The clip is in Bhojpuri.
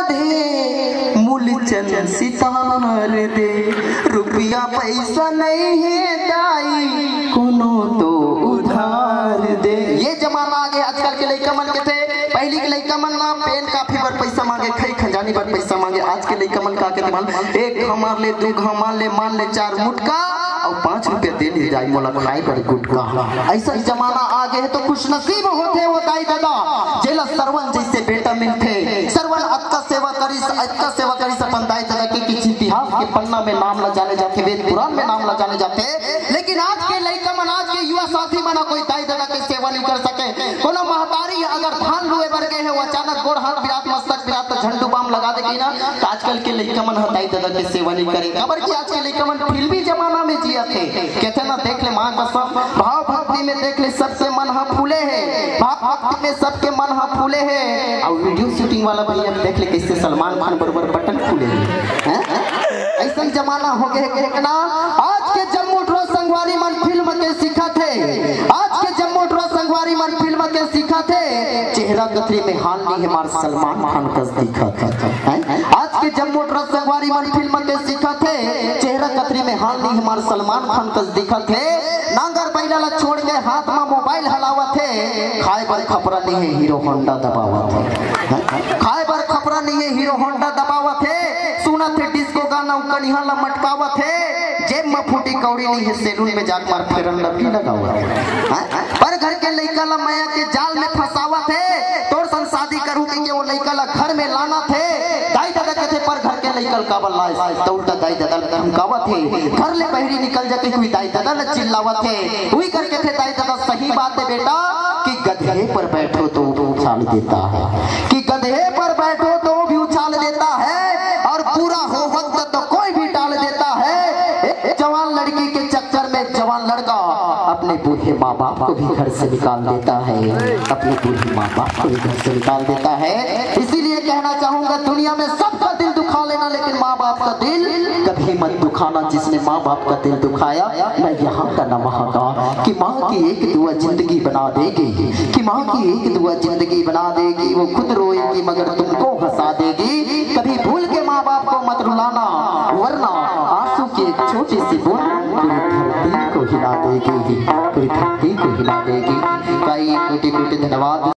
दे, मूलचंद सितार दे। रुपया पैसा नहीं है दाई, कोनो तो उधार दे। ये जमाना आ गया। आजकल के लड़का मन के थे, पहली के लड़का मन ना पेन काफी पर पैसा मांगे, खई खजानी पर पैसा मांगे। आज के लड़का मन का के मान एक हमार ले, दो हमार ले, मान ले 4 मुटका और 5 रुपया दे ले जाई मोला खाई पर गुटका। ऐसा जमाना आ गए तो खुश नसीब होते वो दाई दादा जेला सरवन जैसे बेटा मिलते। सरवन अक्का सेवा करी अपन दाई दादा के किसी इतिहास के पन्ना में नाम ला जाने जाते, वेद पुराण में नाम ला जाने जाते। लेकिन आज के लड़का मन, आज के युवा साथी मना कोई दाई दादा की सेवा नहीं कर सके। कोनो महतारी अगर धान लुए बर गए है, अचानक गोड़ हाथ बिरात मस्तक बिरात तो झंडू बाम लगा देगी ना, तो आजकल के लड़का मन दाई दादा की सेवा नहीं करे। खबर की आज के लड़का मन फिल्मी जमाना में जिया थे। कहते ना देख ले माँ का सब भाव भक्ति में, देख ले सबसे मन हा फूले है, भाव भक्ति में सबके मन हा फूले है। और वीडियो शूटिंग वाला भैया देख ले कैसे सलमान खान बराबर बटन फूले हैं। ऐसा जमाना हो गया ना। आज के जम्मू ड्रो संगवारी मन फिल्म के सीखा थे, आज के जम्मू ड्रो संगवारी मन फिल्म के सीखा थे। चेहरा कतरी में हाल नहीं है मार सलमान खान का दिखा था। आज के जम्मू ड्रो संगवारी मन फिल्म के सीखा थे, चेहरा कतरी में हाल नहीं है मार सलमान खान का दिखा थे। नांगर बैला ला छोड़ के हाथ में मोबाइल हलावा थे, खाए पर खपरा नहीं है हीरो होंडा दबावा थे। खाए पर खपरा नहीं है हीरो होंडा दबावा थे। सुना थे डिस्को गाना कनिहा ला मटकावा थे। जेब में फूटी कौड़ी नहीं है, सैलून में जाकर मार फेरन लपी लगावा थे। पर घर के लड़का ला माया के जाल में फंसावा थे। तोर सन शादी करूं कि वो लड़का ला घर में लाना थे। दाई दादा कहते पर घर के लड़का का बल्ला तो उल्टा दाई दादा धमकावा थे। घर ले बहरी निकल जाके हुई दाई दादा ला चिल्लावा थे। हुई करके थे दाई दादा सही बात है बेटा कि गधे पर बैठो तो वो उछाल देता है, कि गधे पर बैठो तो वो भी उछाल देता है, और पूरा हो वक्त तो कोई भी टाल देता है। जवान लड़की के चक्कर में जवान लड़का अपने बूढ़े माँ बाप को भी घर से निकाल देता है, अपने बूढ़े माँ बाप को भी घर से निकाल देता है। इसीलिए कहना चाहूंगा दुनिया में सबका दिल दुखा लेना, लेकिन माँ बाप का दिल कभी मत दुखाना। जिसने माँ बाप का दिल दुखाया मैं यहाँ का न वहाँ का, कि माँ की एक दुआ जिंदगी बना देगी, कि माँ की एक दुआ जिंदगी बना देगी। वो खुद रोएगी मगर तुमको हंसा देगी। कभी भूल के माँ बाप को मत रुलाना, वरना आंसू की एक छोटी सी बूंद पूरी धरती को हिला देगी, पूरी धरती को हिला देगी। कई कोटि कोटि धन्यवाद।